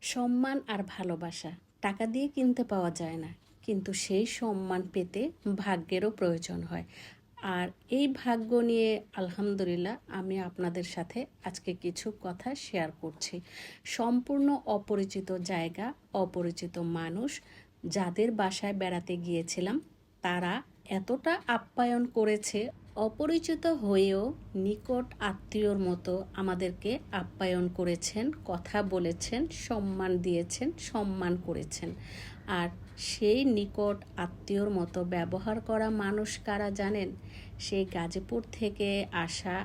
সম্মান আর ভালোবাসা টাকা দিয়ে কিনতে পাওয়া যায় না, কিন্তু সেই সম্মান পেতে ভাগ্যেরও প্রয়োজন হয়। আর এই ভাগ্য নিয়ে আলহামদুলিল্লাহ আমি আপনাদের সাথে আজকে কিছু কথা শেয়ার করছি। সম্পূর্ণ অপরিচিত জায়গা, অপরিচিত মানুষ, যাদের বাসায় বেড়াতে গিয়েছিলাম তারা এতটা আপ্যায়ন করেছে, অপরিচিত হয়েও নিকট আত্মীয়র মতো আমাদেরকে আপ্যায়ন করেছেন, কথা বলেছেন, সম্মান দিয়েছেন, সম্মান করেছেন। আর সেই নিকট আত্মীয়র মতো ব্যবহার করা মানুষ কারা জানেন? সেই গাজীপুর থেকে আসা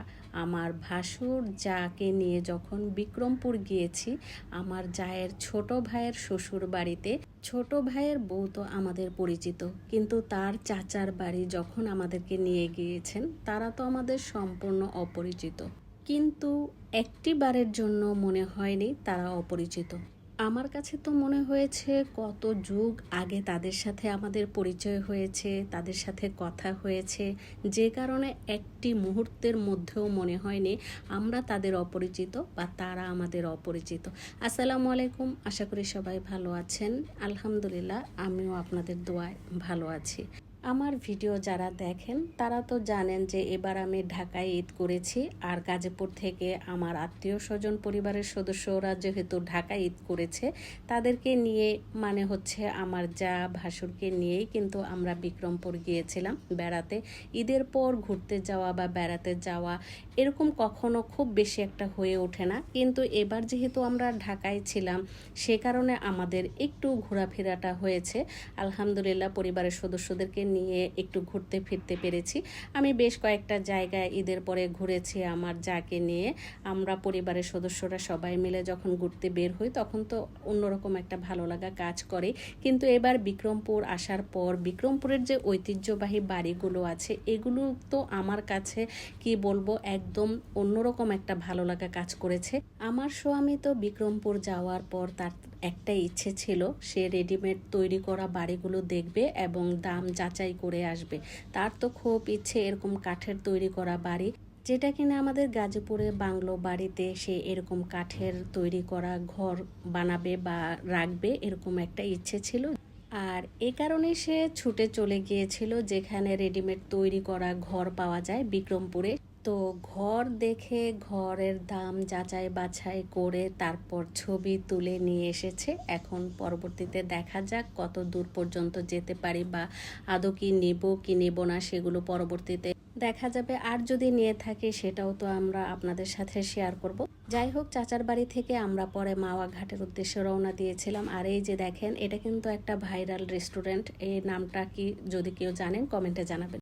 আমার ভাসুর যাকে নিয়ে যখন বিক্রমপুর গিয়েছি, আমার জায়ের ছোট ভাইয়ের শ্বশুর বাড়িতে, ছোট ভাইয়ের বউ তো আমাদের পরিচিত, কিন্তু তার চাচার বাড়ি যখন আমাদেরকে নিয়ে গিয়েছেন তারা তো আমাদের সম্পূর্ণ অপরিচিত। কিন্তু একটি বারের জন্য মনে হয়নি তারা অপরিচিত। আমার কাছে তো মনে হয়েছে কত যুগ আগে তাদের সাথে আমাদের পরিচয় হয়েছে, তাদের সাথে কথা হয়েছে, যে কারণে একটি মুহূর্তের মধ্যেও মনে হয়নি আমরা তাদের অপরিচিত বা তারা আমাদের অপরিচিত। আসসালামু আলাইকুম, আশা করি সবাই ভালো আছেন। আলহামদুলিল্লাহ আমিও আপনাদের দোয়ায় ভালো আছি। আমার ভিডিও যারা দেখেন তারা তো জানেন যে এবার আমি ঢাকায় ঈদ করেছি, আর গাজীপুর থেকে আমার আত্মীয় স্বজন পরিবারের সদস্যরা যেহেতু ঢাকায় ঈদ করেছে তাদেরকে নিয়ে, মানে হচ্ছে আমার যা ভাসুরকে নিয়েই কিন্তু আমরা বিক্রমপুর গিয়েছিলাম বেড়াতে। ঈদের পর ঘুরতে যাওয়া বা বেড়াতে যাওয়া এরকম কখনো খুব বেশি একটা হয়ে ওঠে না, কিন্তু এবার যেহেতু আমরা ঢাকায় ছিলাম সে কারণে আমাদের একটু ঘোরাফেরাটা হয়েছে। আলহামদুলিল্লাহ পরিবারের সদস্যদেরকে নিয়ে একটু ঘুরতে ফিরতে পেরেছি। আমি বেশ কয়েকটা জায়গায় ঈদের পরে ঘুরেছি আমার যাকে নিয়ে। আমরা পরিবারের সদস্যরা সবাই মিলে যখন ঘুরতে বের হই তখন তো অন্যরকম একটা ভালো লাগা কাজ করে। কিন্তু এবার বিক্রমপুর আসার পর বিক্রমপুরের যে ঐতিহ্যবাহী বাড়িগুলো আছে এগুলো তো আমার কাছে কি বলবো, একদম অন্যরকম একটা ভালো লাগা কাজ করেছে। আমার স্বামী তো বিক্রমপুর যাওয়ার পর তার একটা ইচ্ছে ছিল, সে রেডিমেড তৈরি করা বাড়িগুলো দেখবে এবং দাম যাচাই করে আসবে। তার তো খুব ইচ্ছে এরকম কাঠের তৈরি করা বাড়ি, যেটা কিনা আমাদের গাজীপুরে বাংলো বাড়িতে সে এরকম কাঠের তৈরি করা ঘর বানাবে বা রাখবে, এরকম একটা ইচ্ছে ছিল। আর এ কারণে সে ছুটে চলে গিয়েছিল যেখানে রেডিমেড তৈরি করা ঘর পাওয়া যায় বিক্রমপুরে। তো ঘর দেখে ঘরের দাম যাচাই বাছাই করে তারপর ছবি তুলে নিয়ে এসেছে। এখন পরবর্তীতে দেখা যাক কত দূর পর্যন্ত যেতে পারি বা আদৌ কি নেব কি নেব না সেগুলো পরবর্তীতে দেখা যাবে। আর যদি নিয়ে থাকে সেটাও তো আমরা আপনাদের সাথে শেয়ার করব। যাই হোক, চাচার বাড়ি থেকে আমরা পরে মাওয়া ঘাটের উদ্দেশ্যে রওনা দিয়েছিলাম। আর এই যে দেখেন, এটা কিন্তু একটা ভাইরাল রেস্টুরেন্ট। এই নামটা কি যদি কেউ জানেন কমেন্টে জানাবেন।